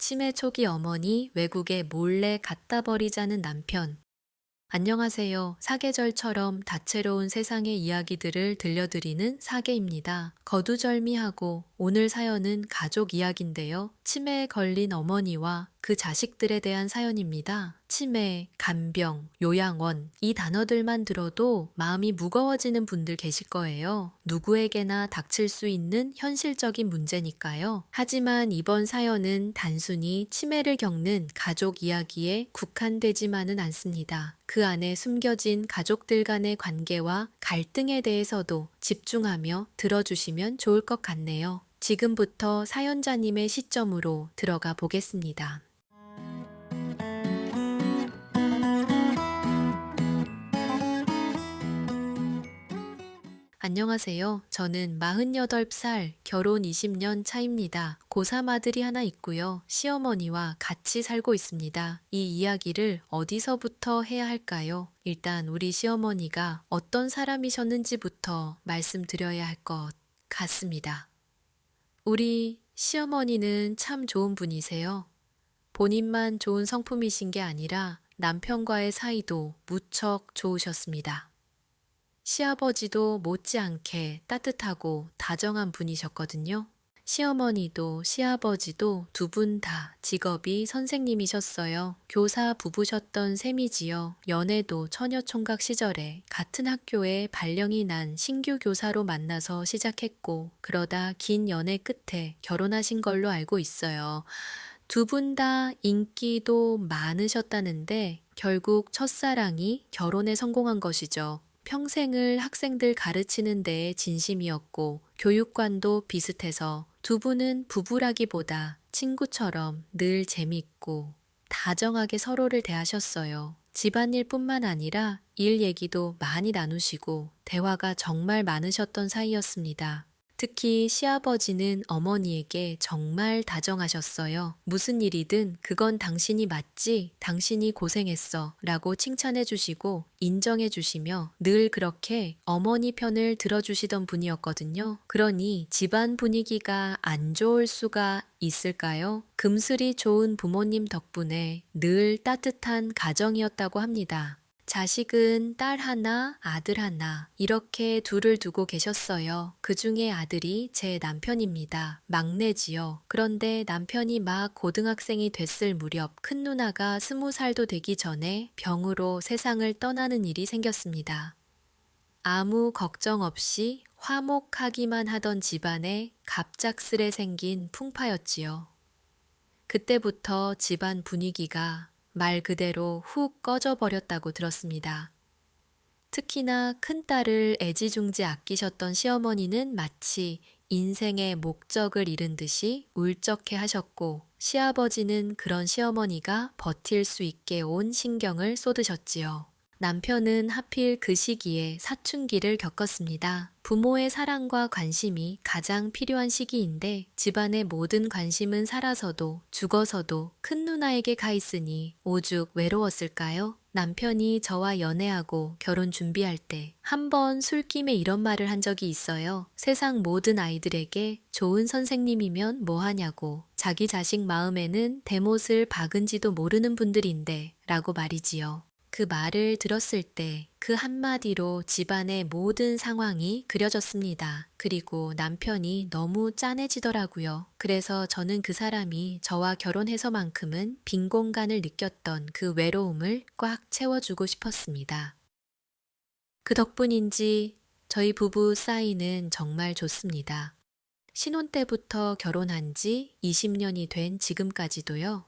치매 초기 어머니 외국에 몰래 갖다 버리자는 남편. 안녕하세요. 사계절처럼 다채로운 세상의 이야기들을 들려드리는 사계입니다. 거두절미하고 오늘 사연은 가족 이야기인데요. 치매에 걸린 어머니와 그 자식들에 대한 사연입니다. 치매, 간병, 요양원, 이 단어들만 들어도 마음이 무거워지는 분들 계실 거예요. 누구에게나 닥칠 수 있는 현실적인 문제니까요. 하지만 이번 사연은 단순히 치매를 겪는 가족 이야기에 국한되지만은 않습니다. 그 안에 숨겨진 가족들 간의 관계와 갈등에 대해서도 집중하며 들어주시면 좋을 것 같네요. 지금부터 사연자님의 시점으로 들어가 보겠습니다. 안녕하세요. 저는 48살, 결혼 20년 차입니다. 고3 아들이 하나 있고요. 시어머니와 같이 살고 있습니다. 이 이야기를 어디서부터 해야 할까요? 일단 우리 시어머니가 어떤 사람이셨는지부터 말씀드려야 할 것 같습니다. 우리 시어머니는 참 좋은 분이세요. 본인만 좋은 성품이신 게 아니라 남편과의 사이도 무척 좋으셨습니다. 시아버지도 못지않게 따뜻하고 다정한 분이셨거든요. 시어머니도 시아버지도 두 분 다 직업이 선생님이셨어요. 교사 부부셨던 셈이지요. 연애도 처녀총각 시절에 같은 학교에 발령이 난 신규 교사로 만나서 시작했고, 그러다 긴 연애 끝에 결혼하신 걸로 알고 있어요. 두 분 다 인기도 많으셨다는데 결국 첫사랑이 결혼에 성공한 것이죠. 평생을 학생들 가르치는 데에 진심이었고 교육관도 비슷해서 두 분은 부부라기보다 친구처럼 늘 재밌고 다정하게 서로를 대하셨어요. 집안일뿐만 아니라 일 얘기도 많이 나누시고 대화가 정말 많으셨던 사이였습니다. 특히 시아버지는 어머니에게 정말 다정하셨어요. 무슨 일이든 그건 당신이 맞지, 당신이 고생했어 라고 칭찬해 주시고 인정해 주시며 늘 그렇게 어머니 편을 들어주시던 분이었거든요. 그러니 집안 분위기가 안 좋을 수가 있을까요? 금슬이 좋은 부모님 덕분에 늘 따뜻한 가정이었다고 합니다. 자식은 딸 하나, 아들 하나, 이렇게 둘을 두고 계셨어요. 그 중에 아들이 제 남편입니다. 막내지요. 그런데 남편이 막 고등학생이 됐을 무렵 큰 누나가 20살도 되기 전에 병으로 세상을 떠나는 일이 생겼습니다. 아무 걱정 없이 화목하기만 하던 집안에 갑작스레 생긴 풍파였지요. 그때부터 집안 분위기가 말 그대로 훅 꺼져버렸다고 들었습니다. 특히나 큰딸을 애지중지 아끼셨던 시어머니는 마치 인생의 목적을 잃은 듯이 울적해 하셨고, 시아버지는 그런 시어머니가 버틸 수 있게 온 신경을 쏟으셨지요. 남편은 하필 그 시기에 사춘기를 겪었습니다. 부모의 사랑과 관심이 가장 필요한 시기인데 집안의 모든 관심은 살아서도 죽어서도 큰 누나에게 가 있으니 오죽 외로웠을까요? 남편이 저와 연애하고 결혼 준비할 때 한 번 술김에 이런 말을 한 적이 있어요. 세상 모든 아이들에게 좋은 선생님이면 뭐하냐고. 자기 자식 마음에는 대못을 박은지도 모르는 분들인데 라고 말이지요. 그 말을 들었을 때 그 한마디로 집안의 모든 상황이 그려졌습니다. 그리고 남편이 너무 짠해지더라고요. 그래서 저는 그 사람이 저와 결혼해서만큼은 빈 공간을 느꼈던 그 외로움을 꽉 채워주고 싶었습니다. 그 덕분인지 저희 부부 사이는 정말 좋습니다. 신혼 때부터 결혼한 지 20년이 된 지금까지도요.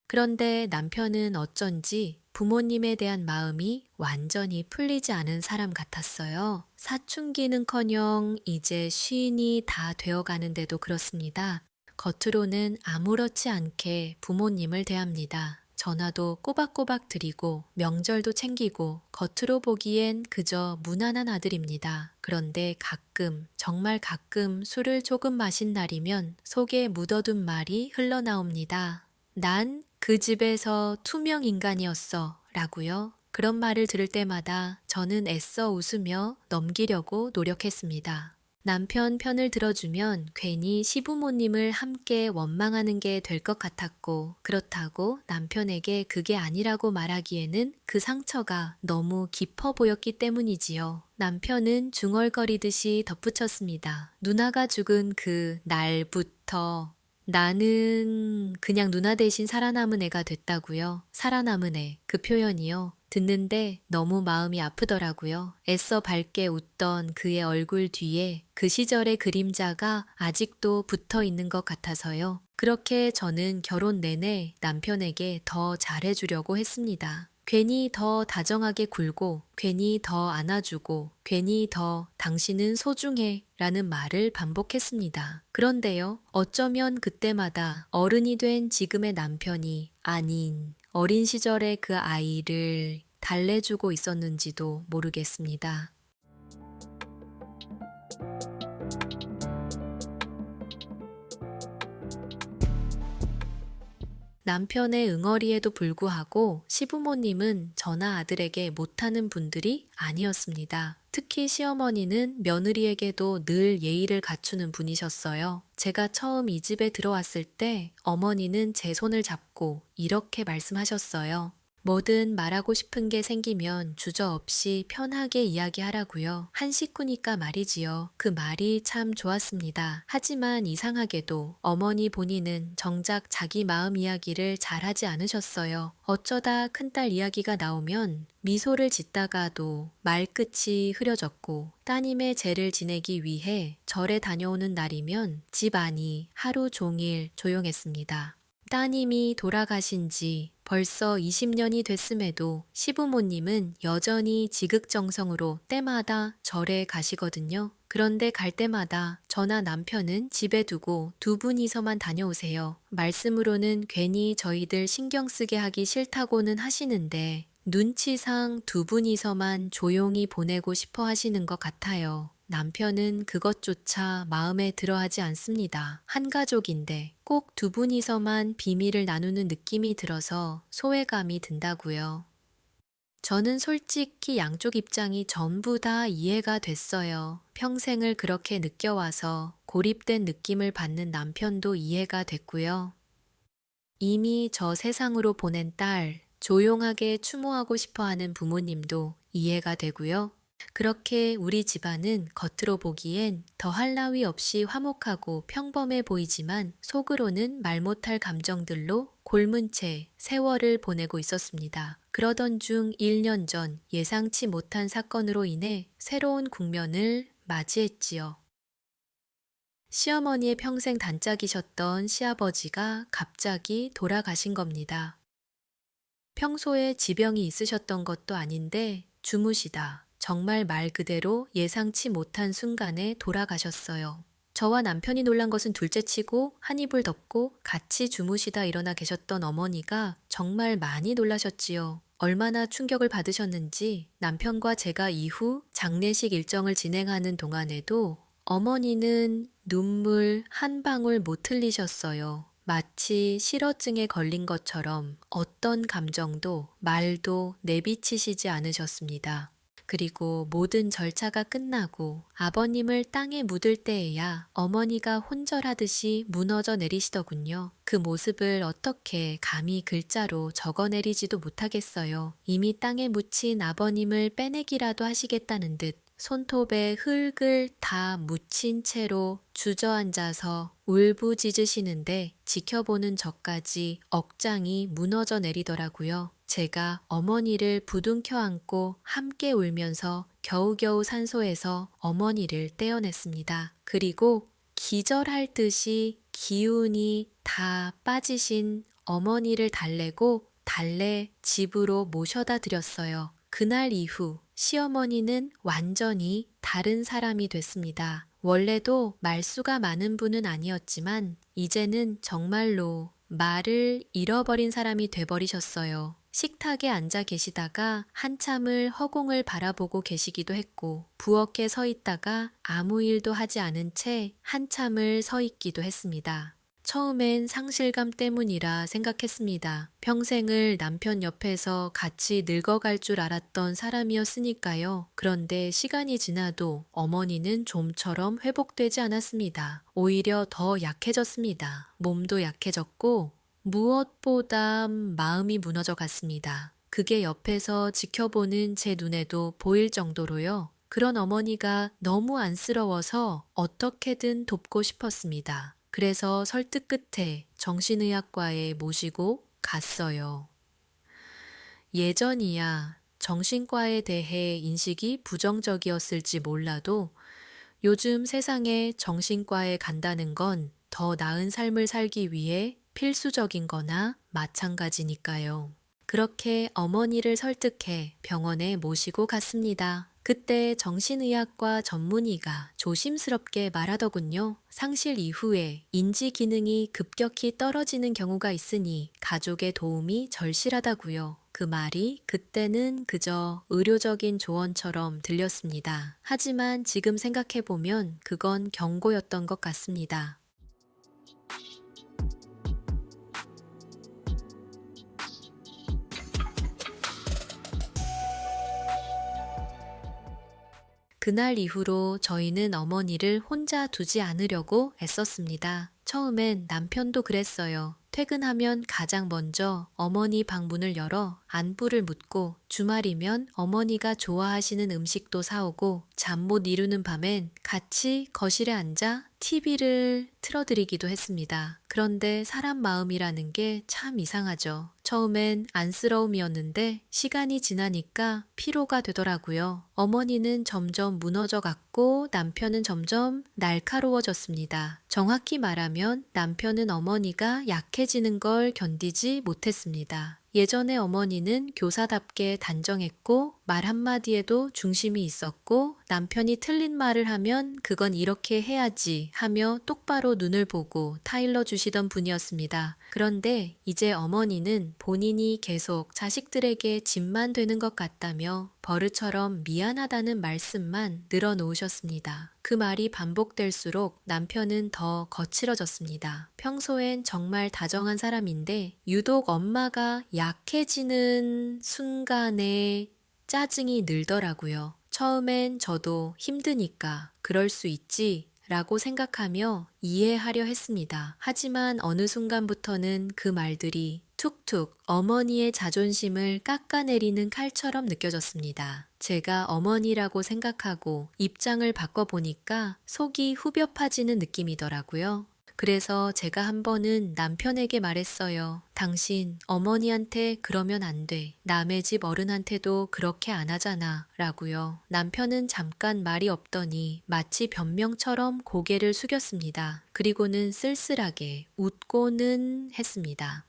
그런데 남편은 어쩐지 부모님에 대한 마음이 완전히 풀리지 않은 사람 같았어요. 사춘기는커녕 이제 쉰이 다 되어가는데도 그렇습니다. 겉으로는 아무렇지 않게 부모님을 대합니다. 전화도 꼬박꼬박 드리고 명절도 챙기고 겉으로 보기엔 그저 무난한 아들입니다. 그런데 가끔, 정말 가끔 술을 조금 마신 날이면 속에 묻어둔 말이 흘러나옵니다. 난 그 집에서 투명 인간이었어 라고요. 그런 말을 들을 때마다 저는 애써 웃으며 넘기려고 노력했습니다. 남편 편을 들어주면 괜히 시부모님을 함께 원망하는 게 될 것 같았고, 그렇다고 남편에게 그게 아니라고 말하기에는 그 상처가 너무 깊어 보였기 때문이지요. 남편은 중얼거리듯이 덧붙였습니다. 누나가 죽은 그 날부터 나는 그냥 누나 대신 살아남은 애가 됐다고요. 살아남은 애, 그 표현이요. 듣는데 너무 마음이 아프더라고요. 애써 밝게 웃던 그의 얼굴 뒤에 그 시절의 그림자가 아직도 붙어 있는 것 같아서요. 그렇게 저는 결혼 내내 남편에게 더 잘해주려고 했습니다. 괜히 더 다정하게 굴고, 괜히 더 안아주고, 괜히 더 당신은 소중해 라는 말을 반복했습니다. 그런데요, 어쩌면 그때마다 어른이 된 지금의 남편이 아닌 어린 시절의 그 아이를 달래주고 있었는지도 모르겠습니다. 남편의 응어리에도 불구하고 시부모님은 저나 아들에게 못하는 분들이 아니었습니다. 특히 시어머니는 며느리에게도 늘 예의를 갖추는 분이셨어요. 제가 처음 이 집에 들어왔을 때 어머니는 제 손을 잡고 이렇게 말씀하셨어요. 뭐든 말하고 싶은 게 생기면 주저없이 편하게 이야기하라고요. 한 식구니까 말이지요. 그 말이 참 좋았습니다. 하지만 이상하게도 어머니 본인은 정작 자기 마음 이야기를 잘하지 않으셨어요. 어쩌다 큰딸 이야기가 나오면 미소를 짓다가도 말끝이 흐려졌고, 따님의 제를 지내기 위해 절에 다녀오는 날이면 집 안이 하루 종일 조용했습니다. 따님이 돌아가신 지 벌써 20년이 됐음에도 시부모님은 여전히 지극정성으로 때마다 절에 가시거든요. 그런데 갈 때마다 저나 남편은 집에 두고 두 분이서만 다녀오세요. 말씀으로는 괜히 저희들 신경 쓰게 하기 싫다고는 하시는데 눈치상 두 분이서만 조용히 보내고 싶어 하시는 것 같아요. 남편은 그것조차 마음에 들어 하지 않습니다. 한 가족인데 꼭 두 분이서만 비밀을 나누는 느낌이 들어서 소외감이 든다고요. 저는 솔직히 양쪽 입장이 전부 다 이해가 됐어요. 평생을 그렇게 느껴와서 고립된 느낌을 받는 남편도 이해가 됐고요. 이미 저 세상으로 보낸 딸, 조용하게 추모하고 싶어 하는 부모님도 이해가 되고요. 그렇게 우리 집안은 겉으로 보기엔 더할 나위 없이 화목하고 평범해 보이지만 속으로는 말 못할 감정들로 골문 채 세월을 보내고 있었습니다. 그러던 중 1년 전 예상치 못한 사건으로 인해 새로운 국면을 맞이했지요. 시어머니의 평생 단짝이셨던 시아버지가 갑자기 돌아가신 겁니다. 평소에 지병이 있으셨던 것도 아닌데 주무시다 정말 말 그대로 예상치 못한 순간에 돌아가셨어요. 저와 남편이 놀란 것은 둘째치고 한 이불 덮고 같이 주무시다 일어나 계셨던 어머니가 정말 많이 놀라셨지요. 얼마나 충격을 받으셨는지 남편과 제가 이후 장례식 일정을 진행하는 동안에도 어머니는 눈물 한 방울 못 흘리셨어요. 마치 실어증에 걸린 것처럼 어떤 감정도 말도 내비치시지 않으셨습니다. 그리고 모든 절차가 끝나고 아버님을 땅에 묻을 때에야 어머니가 혼절하듯이 무너져 내리시더군요. 그 모습을 어떻게 감히 글자로 적어내리지도 못하겠어요. 이미 땅에 묻힌 아버님을 빼내기라도 하시겠다는 듯 손톱에 흙을 다 묻힌 채로 주저앉아서 울부짖으시는데 지켜보는 저까지 억장이 무너져 내리더라고요. 제가 어머니를 부둥켜 안고 함께 울면서 겨우겨우 산소에서 어머니를 떼어냈습니다. 그리고 기절할 듯이 기운이 다 빠지신 어머니를 달래 집으로 모셔다 드렸어요. 그날 이후 시어머니는 완전히 다른 사람이 됐습니다. 원래도 말수가 많은 분은 아니었지만 이제는 정말로 말을 잃어버린 사람이 돼버리셨어요. 식탁에 앉아 계시다가 한참을 허공을 바라보고 계시기도 했고 부엌에 서 있다가 아무 일도 하지 않은 채 한참을 서 있기도 했습니다. 처음엔 상실감 때문이라 생각했습니다. 평생을 남편 옆에서 같이 늙어갈 줄 알았던 사람이었으니까요. 그런데 시간이 지나도 어머니는 좀처럼 회복되지 않았습니다. 오히려 더 약해졌습니다. 몸도 약해졌고 무엇보다 마음이 무너져 갔습니다. 그게 옆에서 지켜보는 제 눈에도 보일 정도로요. 그런 어머니가 너무 안쓰러워서 어떻게든 돕고 싶었습니다. 그래서 설득 끝에 정신의학과에 모시고 갔어요. 예전이야 정신과에 대해 인식이 부정적이었을지 몰라도 요즘 세상에 정신과에 간다는 건 더 나은 삶을 살기 위해 필수적인 거나 마찬가지니까요. 그렇게 어머니를 설득해 병원에 모시고 갔습니다. 그때 정신의학과 전문의가 조심스럽게 말하더군요. 상실 이후에 인지 기능이 급격히 떨어지는 경우가 있으니 가족의 도움이 절실하다고요. 그 말이 그때는 그저 의료적인 조언처럼 들렸습니다. 하지만 지금 생각해보면 그건 경고였던 것 같습니다. 그날 이후로 저희는 어머니를 혼자 두지 않으려고 애썼습니다. 처음엔 남편도 그랬어요. 퇴근하면 가장 먼저 어머니 방문을 열어 안부를 묻고 주말이면 어머니가 좋아하시는 음식도 사오고 잠 못 이루는 밤엔 같이 거실에 앉아 TV를 틀어드리기도 했습니다. 그런데 사람 마음이라는 게 참 이상하죠. 처음엔 안쓰러움이었는데 시간이 지나니까 피로가 되더라고요. 어머니는 점점 무너져 갔고 남편은 점점 날카로워졌습니다. 정확히 말하면 남편은 어머니가 약해지는 걸 견디지 못했습니다. 예전에 어머니는 교사답게 단정했고 말 한마디에도 중심이 있었고 남편이 틀린 말을 하면 그건 이렇게 해야지 하며 똑바로 눈을 보고 타일러 주시던 분이었습니다. 그런데 이제 어머니는 본인이 계속 자식들에게 짐만 되는 것 같다며 버릇처럼 미안하다는 말씀만 늘어놓으셨습니다. 그 말이 반복될수록 남편은 더 거칠어졌습니다. 평소엔 정말 다정한 사람인데 유독 엄마가 약해지는 순간에 짜증이 늘더라고요. 처음엔 저도 힘드니까 그럴 수 있지 라고 생각하며 이해하려 했습니다. 하지만 어느 순간부터는 그 말들이 툭툭 어머니의 자존심을 깎아내리는 칼처럼 느껴졌습니다. 제가 어머니라고 생각하고 입장을 바꿔보니까 속이 후벼 파지는 느낌이더라고요. 그래서 제가 한 번은 남편에게 말했어요. 당신 어머니한테 그러면 안 돼. 남의 집 어른한테도 그렇게 안 하잖아. 라고요. 남편은 잠깐 말이 없더니 마치 변명처럼 고개를 숙였습니다. 그리고는 쓸쓸하게 웃고는 했습니다.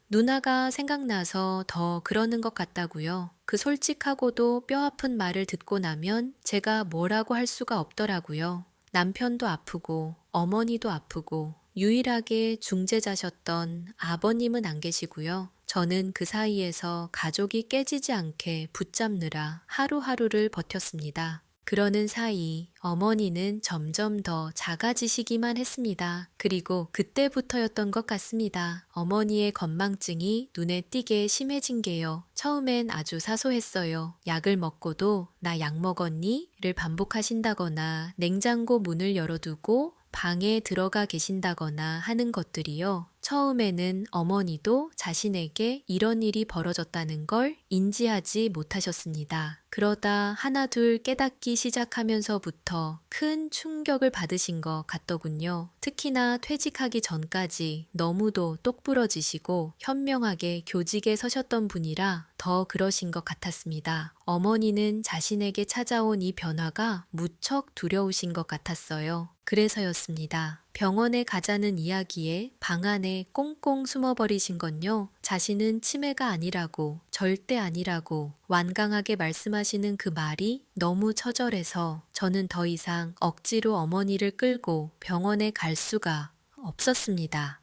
누나가 생각나서 더 그러는 것 같다고요. 그 솔직하고도 뼈아픈 말을 듣고 나면 제가 뭐라고 할 수가 없더라고요. 남편도 아프고 어머니도 아프고 유일하게 중재자셨던 아버님은 안 계시고요. 저는 그 사이에서 가족이 깨지지 않게 붙잡느라 하루하루를 버텼습니다. 그러는 사이 어머니는 점점 더 작아지시기만 했습니다. 그리고 그때부터였던 것 같습니다. 어머니의 건망증이 눈에 띄게 심해진 게요. 처음엔 아주 사소했어요. 약을 먹고도 나 약 먹었니? 를 반복하신다거나 냉장고 문을 열어두고 방에 들어가 계신다거나 하는 것들이요. 처음에는 어머니도 자신에게 이런 일이 벌어졌다는 걸 인지하지 못하셨습니다. 그러다 하나둘 깨닫기 시작하면서부터 큰 충격을 받으신 것 같더군요. 특히나 퇴직하기 전까지 너무도 똑부러지시고 현명하게 교직에 서셨던 분이라 더 그러신 것 같았습니다. 어머니는 자신에게 찾아온 이 변화가 무척 두려우신 것 같았어요. 그래서였습니다. 병원에 가자는 이야기에 방 안에 꽁꽁 숨어버리신 건요. 자신은 치매가 아니라고, 절대 아니라고 완강하게 말씀하시는 그 말이 너무 처절해서 저는 더 이상 억지로 어머니를 끌고 병원에 갈 수가 없었습니다.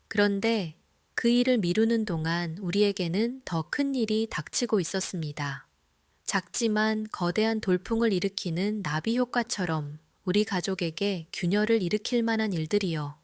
그런데 그 일을 미루는 동안 우리에게는 더 큰 일이 닥치고 있었습니다. 작지만 거대한 돌풍을 일으키는 나비 효과처럼 우리 가족에게 균열을 일으킬 만한 일들이요.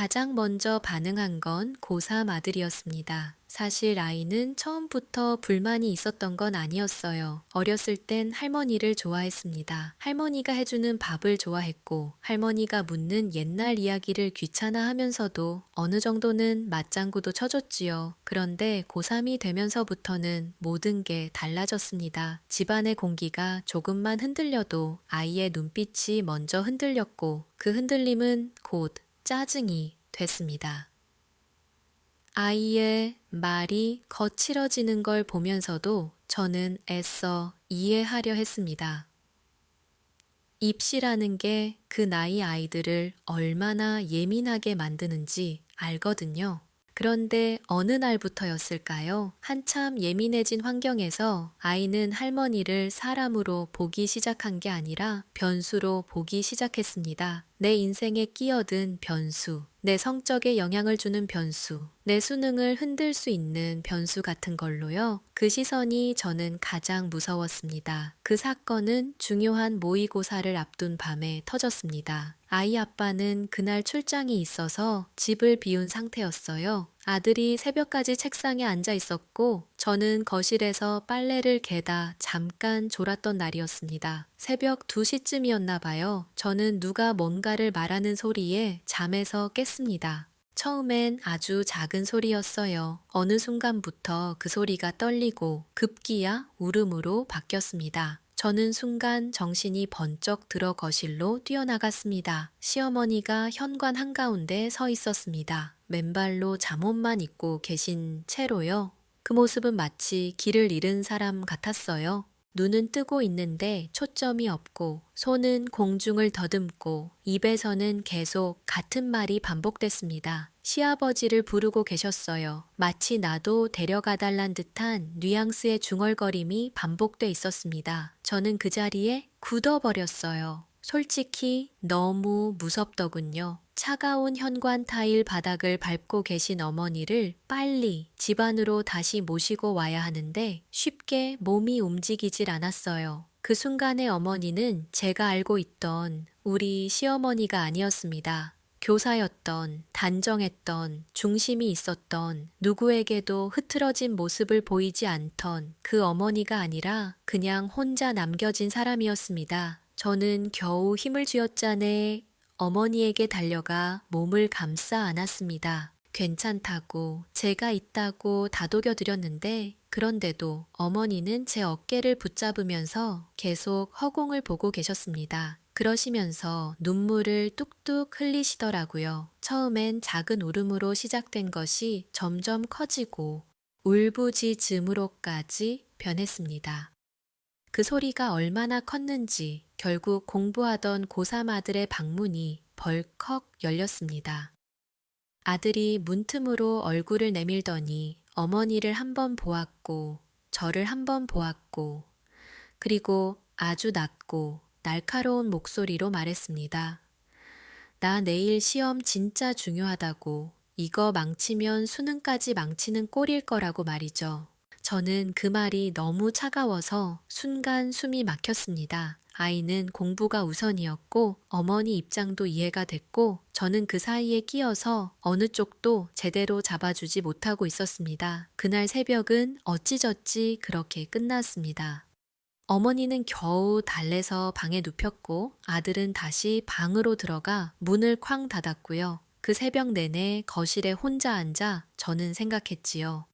가장 먼저 반응한 건 고3 아들이었습니다. 사실 아이는 처음부터 불만이 있었던 건 아니었어요. 어렸을 땐 할머니를 좋아했습니다. 할머니가 해주는 밥을 좋아했고, 할머니가 묻는 옛날 이야기를 귀찮아 하면서도 어느 정도는 맞장구도 쳐줬지요. 그런데 고3이 되면서부터는 모든 게 달라졌습니다. 집안의 공기가 조금만 흔들려도 아이의 눈빛이 먼저 흔들렸고, 그 흔들림은 곧 짜증이 됐습니다. 아이의 말이 거칠어지는 걸 보면서도 저는 애써 이해하려 했습니다. 입시라는 게 그 나이 아이들을 얼마나 예민하게 만드는지 알거든요. 그런데 어느 날부터였을까요? 한참 예민해진 환경에서 아이는 할머니를 사람으로 보기 시작한 게 아니라 변수로 보기 시작했습니다. 내 인생에 끼어든 변수, 내 성적에 영향을 주는 변수, 내 수능을 흔들 수 있는 변수 같은 걸로요. 그 시선이 저는 가장 무서웠습니다. 그 사건은 중요한 모의고사를 앞둔 밤에 터졌습니다. 아이 아빠는 그날 출장이 있어서 집을 비운 상태였어요. 아들이 새벽까지 책상에 앉아 있었고 저는 거실에서 빨래를 개다 잠깐 졸았던 날이었습니다. 새벽 2시쯤이었나 봐요. 저는 누가 뭔가를 말하는 소리에 잠에서 깼습니다. 처음엔 아주 작은 소리였어요. 어느 순간부터 그 소리가 떨리고 급기야 울음으로 바뀌었습니다. 저는 순간 정신이 번쩍 들어 거실로 뛰어나갔습니다. 시어머니가 현관 한가운데 서 있었습니다. 맨발로 잠옷만 입고 계신 채로요. 그 모습은 마치 길을 잃은 사람 같았어요. 눈은 뜨고 있는데 초점이 없고 손은 공중을 더듬고 입에서는 계속 같은 말이 반복됐습니다. 시아버지를 부르고 계셨어요. 마치 나도 데려가달란 듯한 뉘앙스의 중얼거림이 반복돼 있었습니다. 저는 그 자리에 굳어버렸어요. 솔직히 너무 무섭더군요. 차가운 현관 타일 바닥을 밟고 계신 어머니를 빨리 집 안으로 다시 모시고 와야 하는데 쉽게 몸이 움직이질 않았어요. 그 순간에 어머니는 제가 알고 있던 우리 시어머니가 아니었습니다. 교사였던, 단정했던, 중심이 있었던, 누구에게도 흐트러진 모습을 보이지 않던 그 어머니가 아니라 그냥 혼자 남겨진 사람이었습니다. 저는 겨우 힘을 쥐었자네 어머니에게 달려가 몸을 감싸 안았습니다. 괜찮다고, 제가 있다고 다독여 드렸는데 그런데도 어머니는 제 어깨를 붙잡으면서 계속 허공을 보고 계셨습니다. 그러시면서 눈물을 뚝뚝 흘리시더라고요. 처음엔 작은 울음으로 시작된 것이 점점 커지고 울부짖음으로까지 변했습니다. 그 소리가 얼마나 컸는지 결국 공부하던 고3 아들의 방문이 벌컥 열렸습니다. 아들이 문틈으로 얼굴을 내밀더니 어머니를 한 번 보았고 저를 한 번 보았고 그리고 아주 낮고 날카로운 목소리로 말했습니다. 나 내일 시험 진짜 중요하다고. 이거 망치면 수능까지 망치는 꼴일 거라고 말이죠. 저는 그 말이 너무 차가워서 순간 숨이 막혔습니다. 아이는 공부가 우선이었고 어머니 입장도 이해가 됐고 저는 그 사이에 끼어서 어느 쪽도 제대로 잡아주지 못하고 있었습니다. 그날 새벽은 어찌저찌 그렇게 끝났습니다. 어머니는 겨우 달래서 방에 눕혔고 아들은 다시 방으로 들어가 문을 쾅 닫았고요. 그 새벽 내내 거실에 혼자 앉아 저는 생각했지요.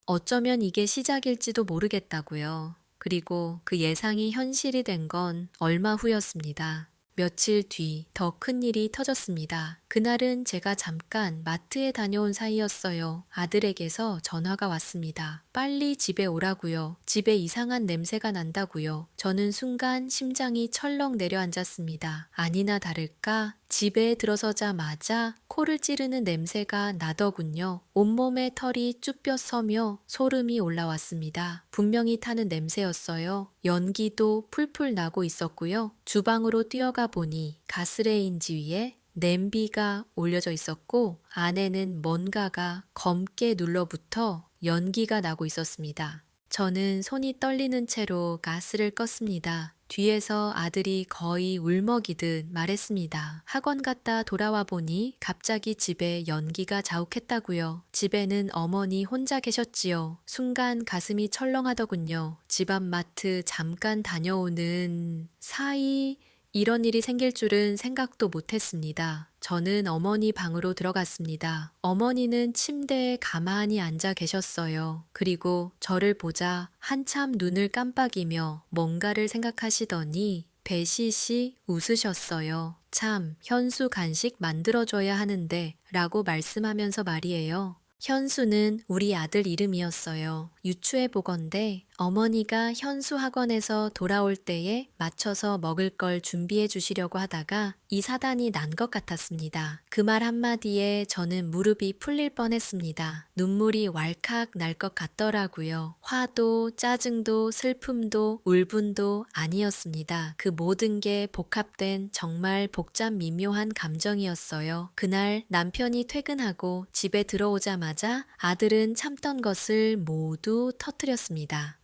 어쩌면 이게 시작일지도 모르겠다고요. 그리고 그 예상이 현실이 된 건 얼마 후였습니다. 며칠 뒤 더 큰 일이 터졌습니다. 그날은 제가 잠깐 마트에 다녀온 사이였어요. 아들에게서 전화가 왔습니다. 빨리 집에 오라고요. 집에 이상한 냄새가 난다고요. 저는 순간 심장이 철렁 내려앉았습니다. 아니나 다를까 집에 들어서자마자 코를 찌르는 냄새가 나더군요. 온몸에 털이 쭈뼛 서며 소름이 올라왔습니다. 분명히 타는 냄새였어요. 연기도 풀풀 나고 있었고요. 주방으로 뛰어가 보니 가스레인지 위에 냄비가 올려져 있었고 안에는 뭔가가 검게 눌러붙어 연기가 나고 있었습니다. 저는 손이 떨리는 채로 가스를 껐습니다. 뒤에서 아들이 거의 울먹이듯 말했습니다. 학원 갔다 돌아와 보니 갑자기 집에 연기가 자욱했다고요. 집에는 어머니 혼자 계셨지요. 순간 가슴이 철렁하더군요. 집 앞 마트 잠깐 다녀오는 사이 이런 일이 생길 줄은 생각도 못했습니다. 저는 어머니 방으로 들어갔습니다. 어머니는 침대에 가만히 앉아 계셨어요. 그리고 저를 보자 한참 눈을 깜빡이며 뭔가를 생각하시더니 배시시 웃으셨어요. 참, 현수 간식 만들어줘야 하는데 라고 말씀하면서 말이에요. 현수는 우리 아들 이름이었어요. 유추해 보건대 어머니가 현수 학원에서 돌아올 때에 맞춰서 먹을 걸 준비해 주시려고 하다가 이 사단이 난 것 같았습니다. 그 말 한마디에 저는 무릎이 풀릴 뻔했습니다. 눈물이 왈칵 날 것 같더라고요. 화도 짜증도 슬픔도 울분도 아니었습니다. 그 모든 게 복합된 정말 복잡 미묘한 감정이었어요. 그날 남편이 퇴근하고 집에 들어오자마자 아들은 참던 것을 모두 터뜨렸습니다.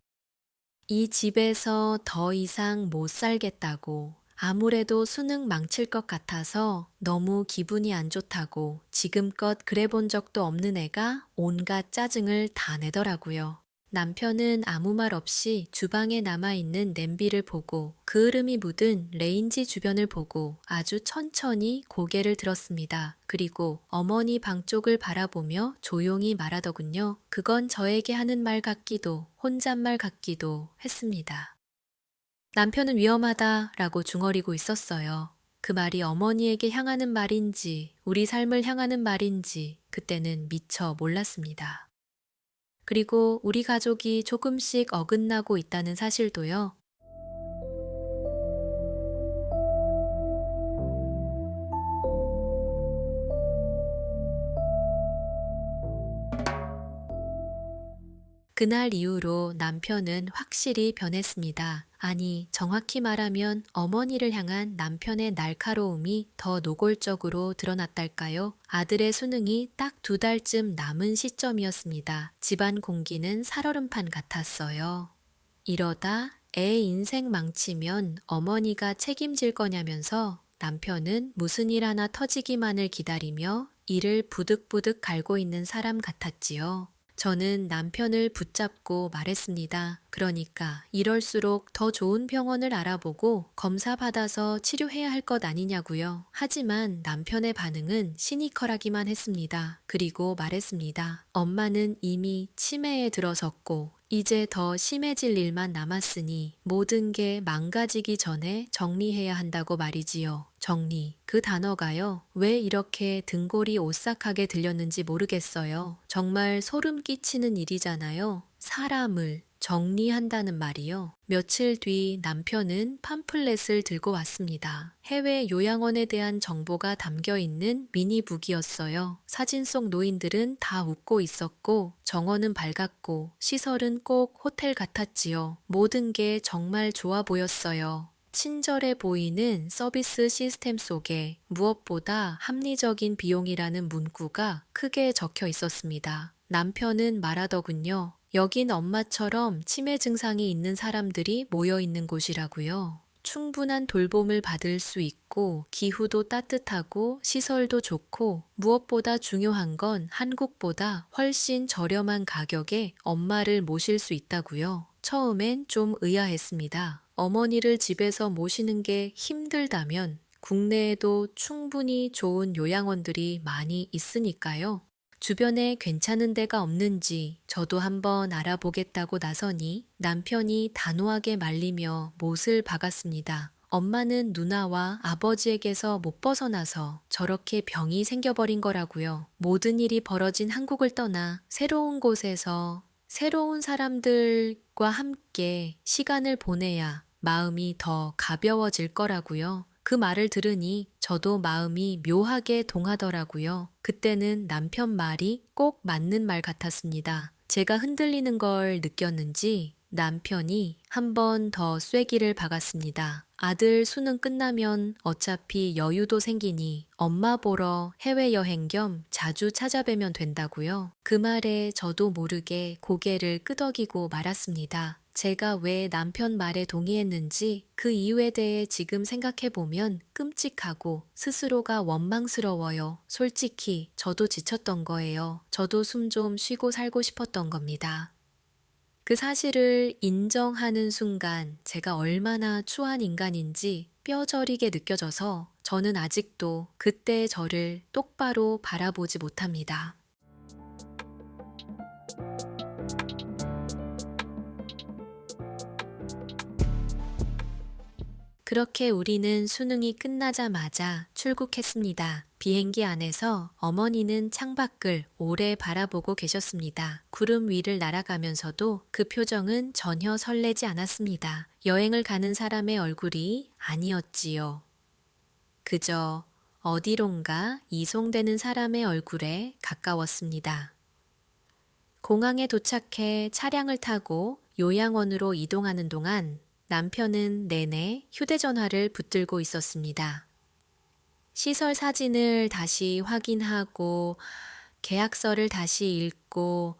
이 집에서 더 이상 못 살겠다고, 아무래도 수능 망칠 것 같아서 너무 기분이 안 좋다고, 지금껏 그래 본 적도 없는 애가 온갖 짜증을 다 내더라고요. 남편은 아무 말 없이 주방에 남아있는 냄비를 보고 그 흐름이 묻은 레인지 주변을 보고 아주 천천히 고개를 들었습니다. 그리고 어머니 방 쪽을 바라보며 조용히 말하더군요. 그건 저에게 하는 말 같기도 혼잣말 같기도 했습니다. 남편은 위험하다라고 중얼이고 있었어요. 그 말이 어머니에게 향하는 말인지 우리 삶을 향하는 말인지 그때는 미처 몰랐습니다. 그리고 우리 가족이 조금씩 어긋나고 있다는 사실도요. 그날 이후로 남편은 확실히 변했습니다. 아니, 정확히 말하면 어머니를 향한 남편의 날카로움이 더 노골적으로 드러났달까요? 아들의 수능이 딱 2달쯤 남은 시점이었습니다. 집안 공기는 살얼음판 같았어요. 이러다 애 인생 망치면 어머니가 책임질 거냐면서 남편은 무슨 일 하나 터지기만을 기다리며 이를 부득부득 갈고 있는 사람 같았지요. 저는 남편을 붙잡고 말했습니다. 그러니까 이럴수록 더 좋은 병원을 알아보고 검사 받아서 치료해야 할 것 아니냐고요. 하지만 남편의 반응은 시니컬하기만 했습니다. 그리고 말했습니다. 엄마는 이미 치매에 들어섰고 이제 더 심해질 일만 남았으니 모든 게 망가지기 전에 정리해야 한다고 말이지요. 정리. 그 단어가요. 왜 이렇게 등골이 오싹하게 들렸는지 모르겠어요. 정말 소름 끼치는 일이잖아요. 사람을 정리한다는 말이요. 며칠 뒤 남편은 팜플렛을 들고 왔습니다. 해외 요양원에 대한 정보가 담겨 있는 미니북이었어요. 사진 속 노인들은 다 웃고 있었고 정원은 밝았고 시설은 꼭 호텔 같았지요. 모든 게 정말 좋아 보였어요. 친절해 보이는 서비스 시스템 속에 무엇보다 합리적인 비용이라는 문구가 크게 적혀 있었습니다. 남편은 말하더군요. 여긴 엄마처럼 치매 증상이 있는 사람들이 모여 있는 곳이라고요. 충분한 돌봄을 받을 수 있고 기후도 따뜻하고 시설도 좋고 무엇보다 중요한 건 한국보다 훨씬 저렴한 가격에 엄마를 모실 수 있다고요. 처음엔 좀 의아했습니다. 어머니를 집에서 모시는 게 힘들다면 국내에도 충분히 좋은 요양원들이 많이 있으니까요. 주변에 괜찮은 데가 없는지 저도 한번 알아보겠다고 나서니 남편이 단호하게 말리며 못을 박았습니다. 엄마는 누나와 아버지에게서 못 벗어나서 저렇게 병이 생겨버린 거라고요. 모든 일이 벌어진 한국을 떠나 새로운 곳에서 새로운 사람들과 함께 시간을 보내야 마음이 더 가벼워질 거라고요. 그 말을 들으니 저도 마음이 묘하게 동하더라고요. 그때는 남편 말이 꼭 맞는 말 같았습니다. 제가 흔들리는 걸 느꼈는지 남편이 한 번 더 쐐기를 박았습니다. 아들 수능 끝나면 어차피 여유도 생기니 엄마 보러 해외여행 겸 자주 찾아뵈면 된다고요. 그 말에 저도 모르게 고개를 끄덕이고 말았습니다. 제가 왜 남편 말에 동의했는지 그 이유에 대해 지금 생각해보면 끔찍하고 스스로가 원망스러워요. 솔직히 저도 지쳤던 거예요. 저도 숨 좀 쉬고 살고 싶었던 겁니다. 그 사실을 인정하는 순간 제가 얼마나 추한 인간인지 뼈저리게 느껴져서 저는 아직도 그때의 저를 똑바로 바라보지 못합니다. 그렇게 우리는 수능이 끝나자마자 출국했습니다. 비행기 안에서 어머니는 창밖을 오래 바라보고 계셨습니다. 구름 위를 날아가면서도 그 표정은 전혀 설레지 않았습니다. 여행을 가는 사람의 얼굴이 아니었지요. 그저 어디론가 이송되는 사람의 얼굴에 가까웠습니다. 공항에 도착해 차량을 타고 요양원으로 이동하는 동안 남편은 내내 휴대전화를 붙들고 있었습니다. 시설 사진을 다시 확인하고 계약서를 다시 읽고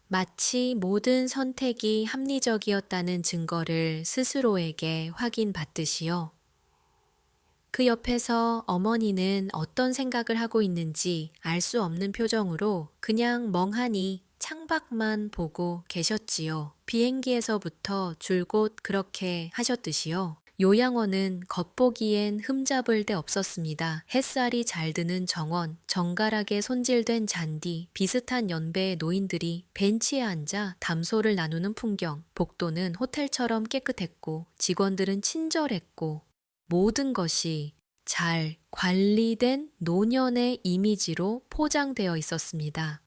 마치 모든 선택이 합리적이었다는 증거를 스스로에게 확인받듯이요. 그 옆에서 어머니는 어떤 생각을 하고 있는지 알 수 없는 표정으로 그냥 멍하니 창밖만 보고 계셨지요. 비행기에서부터 줄곧 그렇게 하셨듯이요. 요양원은 겉보기엔 흠잡을 데 없었습니다. 햇살이 잘 드는 정원, 정갈하게 손질된 잔디, 비슷한 연배의 노인들이 벤치에 앉아 담소를 나누는 풍경, 복도는 호텔처럼 깨끗했고 직원들은 친절했고 모든 것이 잘 관리된 노년의 이미지로 포장되어 있었습니다.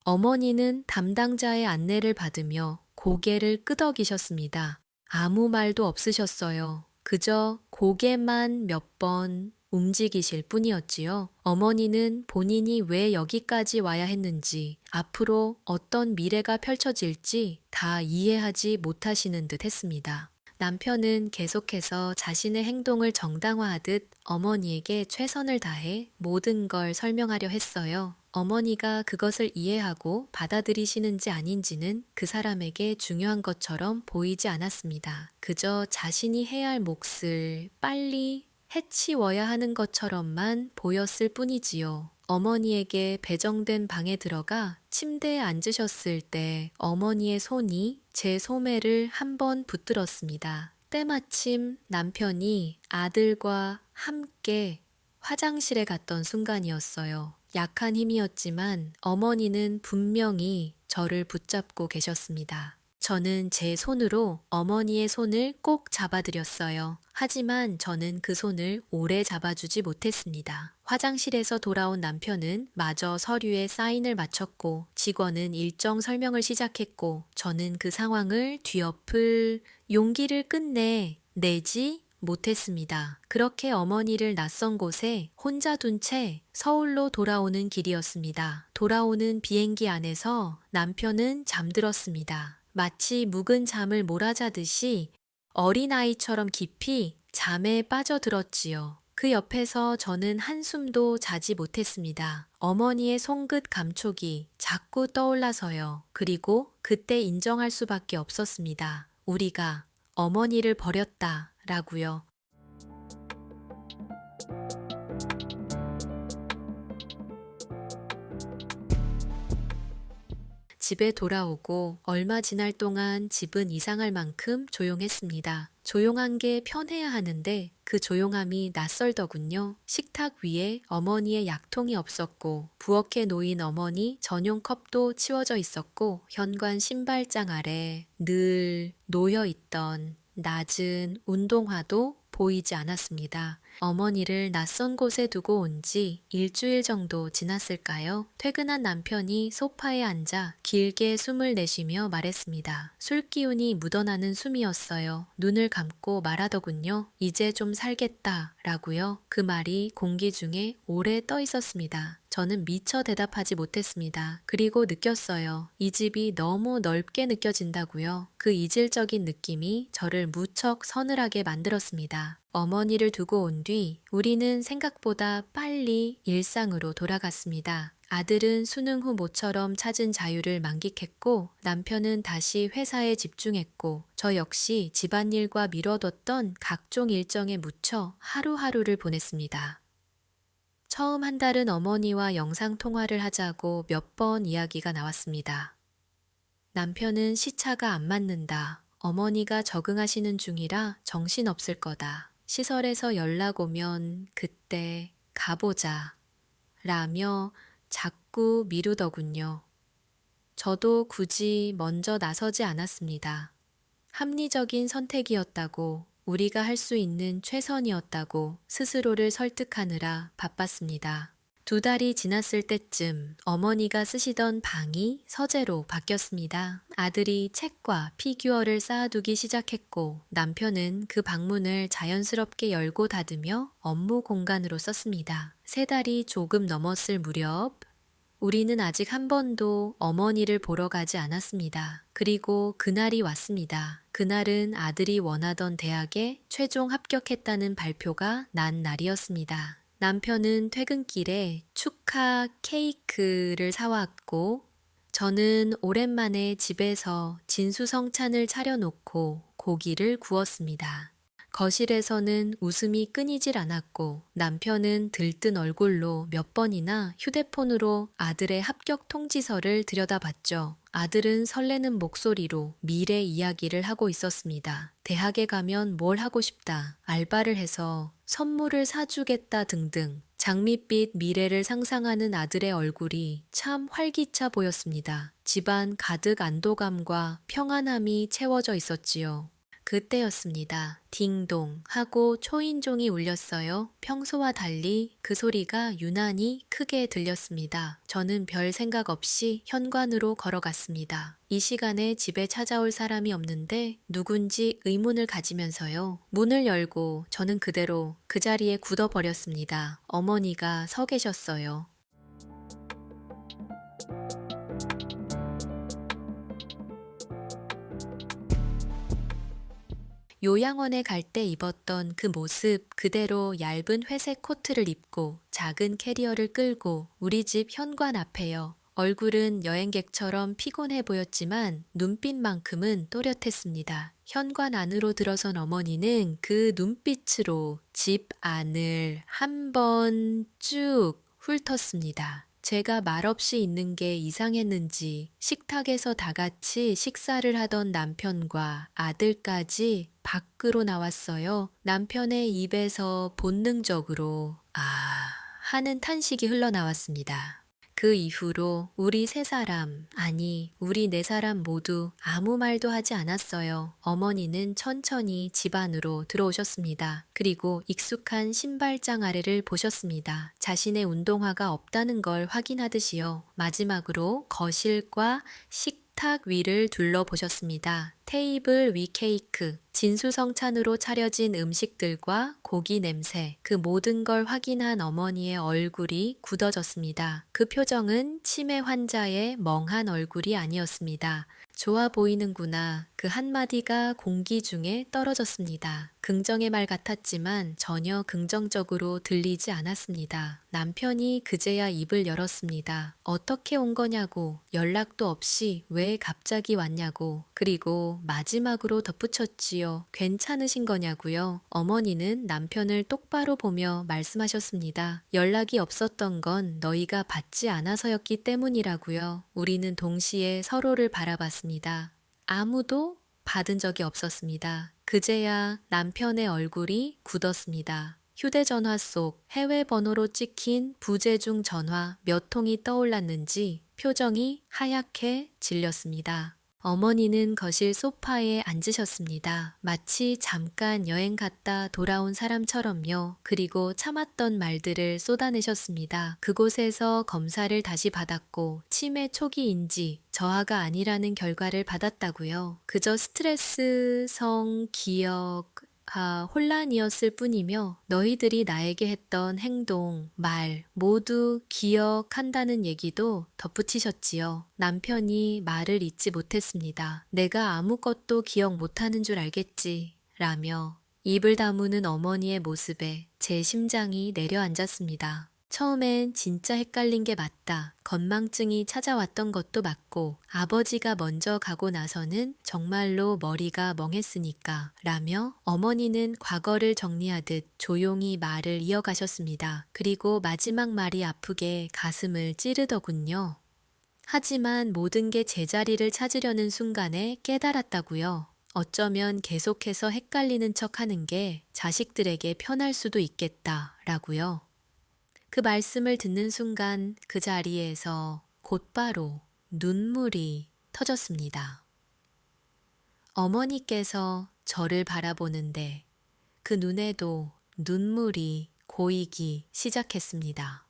어머니는 담당자의 안내를 받으며 고개를 끄덕이셨습니다. 아무 말도 없으셨어요. 그저 고개만 몇 번 움직이실 뿐이었지요. 어머니는 본인이 왜 여기까지 와야 했는지, 앞으로 어떤 미래가 펼쳐질지 다 이해하지 못하시는 듯 했습니다. 남편은 계속해서 자신의 행동을 정당화하듯 어머니에게 최선을 다해 모든 걸 설명하려 했어요. 어머니가 그것을 이해하고 받아들이시는지 아닌지는 그 사람에게 중요한 것처럼 보이지 않았습니다. 그저 자신이 해야 할 몫을 빨리 해치워야 하는 것처럼만 보였을 뿐이지요. 어머니에게 배정된 방에 들어가 침대에 앉으셨을 때 어머니의 손이 제 소매를 한번 붙들었습니다. 때마침 남편이 아들과 함께 화장실에 갔던 순간이었어요. 약한 힘이었지만 어머니는 분명히 저를 붙잡고 계셨습니다. 저는 제 손으로 어머니의 손을 꼭 잡아드렸어요. 하지만 저는 그 손을 오래 잡아주지 못했습니다. 화장실에서 돌아온 남편은 마저 서류에 사인을 마쳤고 직원은 일정 설명을 시작했고 저는 그 상황을 뒤엎을 용기를 끝내 내지 못했습니다. 그렇게 어머니를 낯선 곳에 혼자 둔 채 서울로 돌아오는 길이었습니다. 돌아오는 비행기 안에서 남편은 잠들었습니다. 마치 묵은 잠을 몰아자듯이 어린아이처럼 깊이 잠에 빠져들었지요. 그 옆에서 저는 한숨도 자지 못했습니다. 어머니의 손끝 감촉이 자꾸 떠올라서요. 그리고 그때 인정할 수밖에 없었습니다. 우리가 어머니를 버렸다 라고요. 집에 돌아오고 얼마 지날 동안 집은 이상할 만큼 조용했습니다. 조용한 게 편해야 하는데 그 조용함이 낯설더군요. 식탁 위에 어머니의 약통이 없었고 부엌에 놓인 어머니 전용 컵도 치워져 있었고 현관 신발장 아래 늘 놓여 있던 낮은 운동화도 보이지 않았습니다. 어머니를 낯선 곳에 두고 온 지 일주일 정도 지났을까요? 퇴근한 남편이 소파에 앉아 길게 숨을 내쉬며 말했습니다. 술기운이 묻어나는 숨이었어요. 눈을 감고 말하더군요. 이제 좀 살겠다 라고요. 그 말이 공기 중에 오래 떠 있었습니다. 저는 미처 대답하지 못했습니다. 그리고 느꼈어요. 이 집이 너무 넓게 느껴진다고요. 그 이질적인 느낌이 저를 무척 서늘하게 만들었습니다. 어머니를 두고 온 뒤 우리는 생각보다 빨리 일상으로 돌아갔습니다. 아들은 수능 후 모처럼 찾은 자유를 만끽했고 남편은 다시 회사에 집중했고 저 역시 집안일과 미뤄뒀던 각종 일정에 묻혀 하루하루를 보냈습니다. 처음 한 달은 어머니와 영상통화를 하자고 몇 번 이야기가 나왔습니다. 남편은 시차가 안 맞는다. 어머니가 적응하시는 중이라 정신없을 거다. 시설에서 연락 오면 그때 가보자. 라며 자꾸 미루더군요. 저도 굳이 먼저 나서지 않았습니다. 합리적인 선택이었다고, 우리가 할 수 있는 최선이었다고 스스로를 설득하느라 바빴습니다. 2달이 지났을 때쯤 어머니가 쓰시던 방이 서재로 바뀌었습니다. 아들이 책과 피규어를 쌓아두기 시작했고 남편은 그 방문을 자연스럽게 열고 닫으며 업무 공간으로 썼습니다. 3달이 조금 넘었을 무렵 우리는 아직 한 번도 어머니를 보러 가지 않았습니다. 그리고 그날이 왔습니다. 그날은 아들이 원하던 대학에 최종 합격했다는 발표가 난 날이었습니다. 남편은 퇴근길에 축하 케이크를 사왔고 저는 오랜만에 집에서 진수성찬을 차려놓고 고기를 구웠습니다. 거실에서는 웃음이 끊이질 않았고 남편은 들뜬 얼굴로 몇 번이나 휴대폰으로 아들의 합격 통지서를 들여다봤죠. 아들은 설레는 목소리로 미래 이야기를 하고 있었습니다. 대학에 가면 뭘 하고 싶다, 알바를 해서 선물을 사주겠다 등등 장밋빛 미래를 상상하는 아들의 얼굴이 참 활기차 보였습니다. 집안 가득 안도감과 평안함이 채워져 있었지요. 그때였습니다. 딩동 하고 초인종이 울렸어요. 평소와 달리 그 소리가 유난히 크게 들렸습니다. 저는 별 생각 없이 현관으로 걸어갔습니다. 이 시간에 집에 찾아올 사람이 없는데 누군지 의문을 가지면서요. 문을 열고 저는 그대로 그 자리에 굳어버렸습니다. 어머니가 서 계셨어요. 요양원에 갈 때 입었던 그 모습 그대로 얇은 회색 코트를 입고 작은 캐리어를 끌고 우리 집 현관 앞에요. 얼굴은 여행객처럼 피곤해 보였지만 눈빛만큼은 또렷했습니다. 현관 안으로 들어선 어머니는 그 눈빛으로 집 안을 한 번 쭉 훑었습니다. 제가 말없이 있는 게 이상했는지 식탁에서 다 같이 식사를 하던 남편과 아들까지 밖으로 나왔어요. 남편의 입에서 본능적으로 하는 탄식이 흘러나왔습니다. 그 이후로 우리 3사람, 아니 우리 4사람 모두 아무 말도 하지 않았어요. 어머니는 천천히 집 안으로 들어오셨습니다. 그리고 익숙한 신발장 아래를 보셨습니다. 자신의 운동화가 없다는 걸 확인하듯이요. 마지막으로 거실과 식탁 위를 둘러보셨습니다. 테이블 위 케이크, 진수성찬으로 차려진 음식들과 고기 냄새, 그 모든 걸 확인한 어머니의 얼굴이 굳어졌습니다. 그 표정은 치매 환자의 멍한 얼굴이 아니었습니다. 좋아 보이는구나. 그 한마디가 공기 중에 떨어졌습니다. 긍정의 말 같았지만 전혀 긍정적으로 들리지 않았습니다. 남편이 그제야 입을 열었습니다. 어떻게 온 거냐고, 연락도 없이 왜 갑자기 왔냐고, 그리고 마지막으로 덧붙였지요. 괜찮으신 거냐고요. 어머니는 남편을 똑바로 보며 말씀하셨습니다. 연락이 없었던 건 너희가 받지 않아서였기 때문이라고요. 우리는 동시에 서로를 바라봤습니다. 아무도 받은 적이 없었습니다. 그제야 남편의 얼굴이 굳었습니다. 휴대전화 속 해외 번호로 찍힌 부재중 전화 몇 통이 떠올랐는지 표정이 하얗게 질렸습니다. 어머니는 거실 소파에 앉으셨습니다. 마치 잠깐 여행 갔다 돌아온 사람처럼요. 그리고 참았던 말들을 쏟아내셨습니다. 그곳에서 검사를 다시 받았고 치매 초기인지 저하가 아니라는 결과를 받았다고요. 그저 스트레스성 기억 혼란이었을 뿐이며 너희들이 나에게 했던 행동, 말 모두 기억한다는 얘기도 덧붙이셨지요. 남편이 말을 잇지 못했습니다. 내가 아무것도 기억 못하는 줄 알겠지 라며 입을 다무는 어머니의 모습에 제 심장이 내려앉았습니다. 처음엔 진짜 헷갈린 게 맞다. 건망증이 찾아왔던 것도 맞고, 아버지가 먼저 가고 나서는 정말로 머리가 멍했으니까, 라며 어머니는 과거를 정리하듯 조용히 말을 이어가셨습니다. 그리고 마지막 말이 아프게 가슴을 찌르더군요. 하지만 모든 게 제자리를 찾으려는 순간에 깨달았다고요. 어쩌면 계속해서 헷갈리는 척 하는 게 자식들에게 편할 수도 있겠다, 라고요. 그 말씀을 듣는 순간 그 자리에서 곧바로 눈물이 터졌습니다. 어머니께서 저를 바라보는데 그 눈에도 눈물이 고이기 시작했습니다.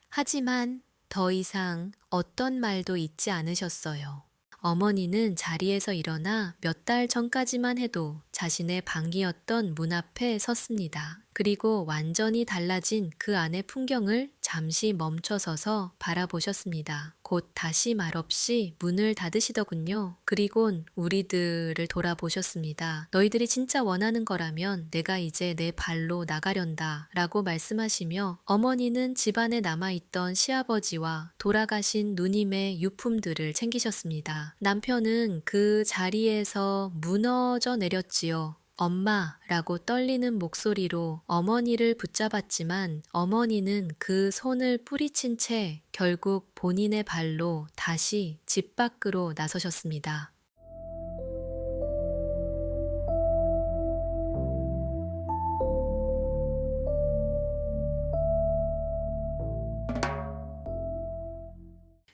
하지만 더 이상 어떤 말도 잊지 않으셨어요. 어머니는 자리에서 일어나 몇 달 전까지만 해도 자신의 방이었던 문 앞에 섰습니다. 그리고 완전히 달라진 그 안의 풍경을 잠시 멈춰서서 바라보셨습니다. 곧 다시 말없이 문을 닫으시더군요. 그리곤 우리들을 돌아보셨습니다. 너희들이 진짜 원하는 거라면 내가 이제 내 발로 나가련다 라고 말씀하시며 어머니는 집안에 남아있던 시아버지와 돌아가신 누님의 유품들을 챙기셨습니다. 남편은 그 자리에서 무너져 내렸지요. 엄마라고 떨리는 목소리로 어머니를 붙잡았지만 어머니는 그 손을 뿌리친 채 결국 본인의 발로 다시 집 밖으로 나서셨습니다.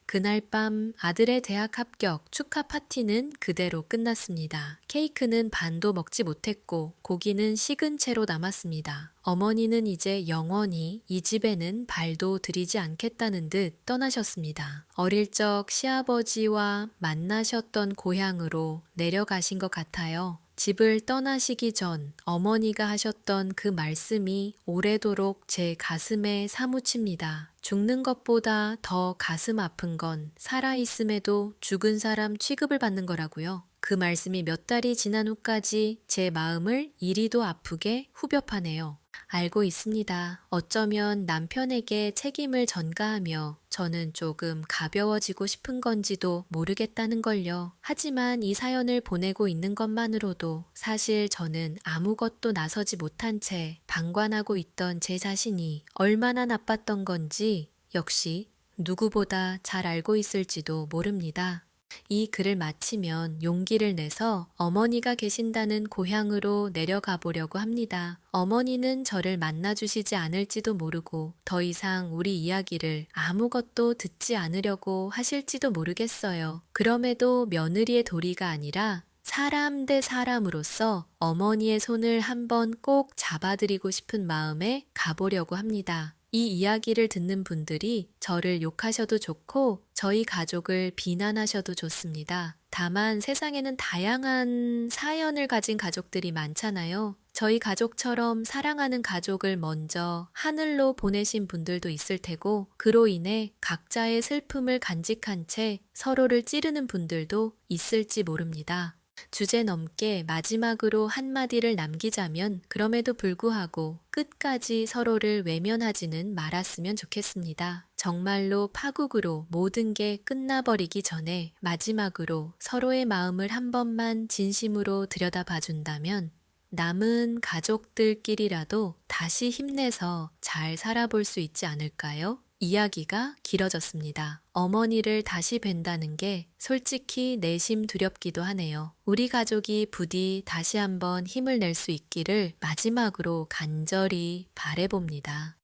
그날 밤 아들의 대학 합격 축하 파티는 그대로 끝났습니다. 케이크는 반도 먹지 못했고 고기는 식은 채로 남았습니다. 어머니는 이제 영원히 이 집에는 발도 들이지 않겠다는 듯 떠나셨습니다. 어릴 적 시아버지와 만나셨던 고향으로 내려가신 것 같아요. 집을 떠나시기 전 어머니가 하셨던 그 말씀이 오래도록 제 가슴에 사무칩니다. 죽는 것보다 더 가슴 아픈 건 살아있음에도 죽은 사람 취급을 받는 거라고요. 그 말씀이 몇 달이 지난 후까지 제 마음을 이리도 아프게 후벼 파네요. 알고 있습니다. 어쩌면 남편에게 책임을 전가하며 저는 조금 가벼워지고 싶은 건지도 모르겠다는 걸요. 하지만 이 사연을 보내고 있는 것만으로도 사실 저는 아무것도 나서지 못한 채 방관하고 있던 제 자신이 얼마나 나빴던 건지 역시 누구보다 잘 알고 있을지도 모릅니다. 이 글을 마치면 용기를 내서 어머니가 계신다는 고향으로 내려가 보려고 합니다. 어머니는 저를 만나주시지 않을지도 모르고 더 이상 우리 이야기를 아무것도 듣지 않으려고 하실지도 모르겠어요. 그럼에도 며느리의 도리가 아니라 사람 대 사람으로서 어머니의 손을 한번 꼭 잡아드리고 싶은 마음에 가보려고 합니다. 이 이야기를 듣는 분들이 저를 욕하셔도 좋고 저희 가족을 비난하셔도 좋습니다. 다만 세상에는 다양한 사연을 가진 가족들이 많잖아요. 저희 가족처럼 사랑하는 가족을 먼저 하늘로 보내신 분들도 있을 테고 그로 인해 각자의 슬픔을 간직한 채 서로를 찌르는 분들도 있을지 모릅니다. 주제 넘게 마지막으로 한마디를 남기자면 그럼에도 불구하고 끝까지 서로를 외면하지는 말았으면 좋겠습니다. 정말로 파국으로 모든 게 끝나버리기 전에 마지막으로 서로의 마음을 한 번만 진심으로 들여다봐준다면 남은 가족들끼리라도 다시 힘내서 잘 살아볼 수 있지 않을까요? 이야기가 길어졌습니다. 어머니를 다시 뵌다는 게 솔직히 내심 두렵기도 하네요. 우리 가족이 부디 다시 한번 힘을 낼 수 있기를 마지막으로 간절히 바라봅니다.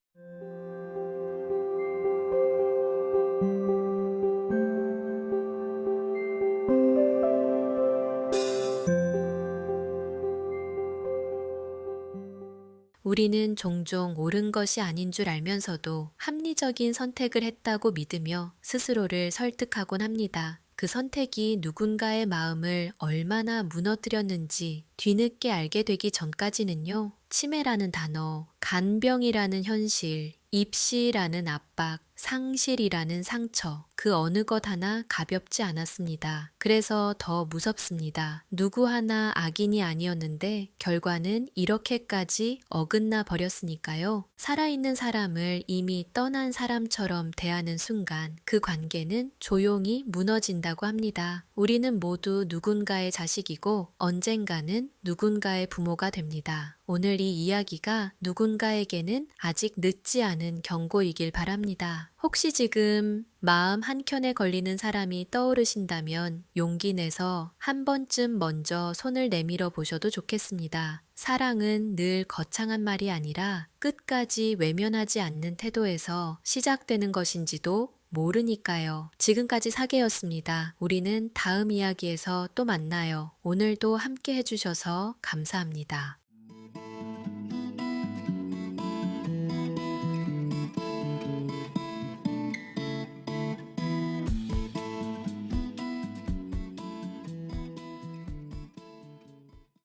우리는 종종 옳은 것이 아닌 줄 알면서도 합리적인 선택을 했다고 믿으며 스스로를 설득하곤 합니다. 그 선택이 누군가의 마음을 얼마나 무너뜨렸는지 뒤늦게 알게 되기 전까지는요, 치매라는 단어, 간병이라는 현실, 입시라는 압박, 상실이라는 상처, 그 어느 것 하나 가볍지 않았습니다. 그래서 더 무섭습니다. 누구 하나 악인이 아니었는데 결과는 이렇게까지 어긋나 버렸으니까요. 살아있는 사람을 이미 떠난 사람처럼 대하는 순간 그 관계는 조용히 무너진다고 합니다. 우리는 모두 누군가의 자식이고 언젠가는 누군가의 부모가 됩니다. 오늘 이 이야기가 누군가에게는 아직 늦지 않은 경고이길 바랍니다. 혹시 지금 마음 한켠에 걸리는 사람이 떠오르신다면 용기 내서 한 번쯤 먼저 손을 내밀어 보셔도 좋겠습니다. 사랑은 늘 거창한 말이 아니라 끝까지 외면하지 않는 태도에서 시작되는 것인지도 모르니까요. 지금까지 사계였습니다. 우리는 다음 이야기에서 또 만나요. 오늘도 함께 해주셔서 감사합니다.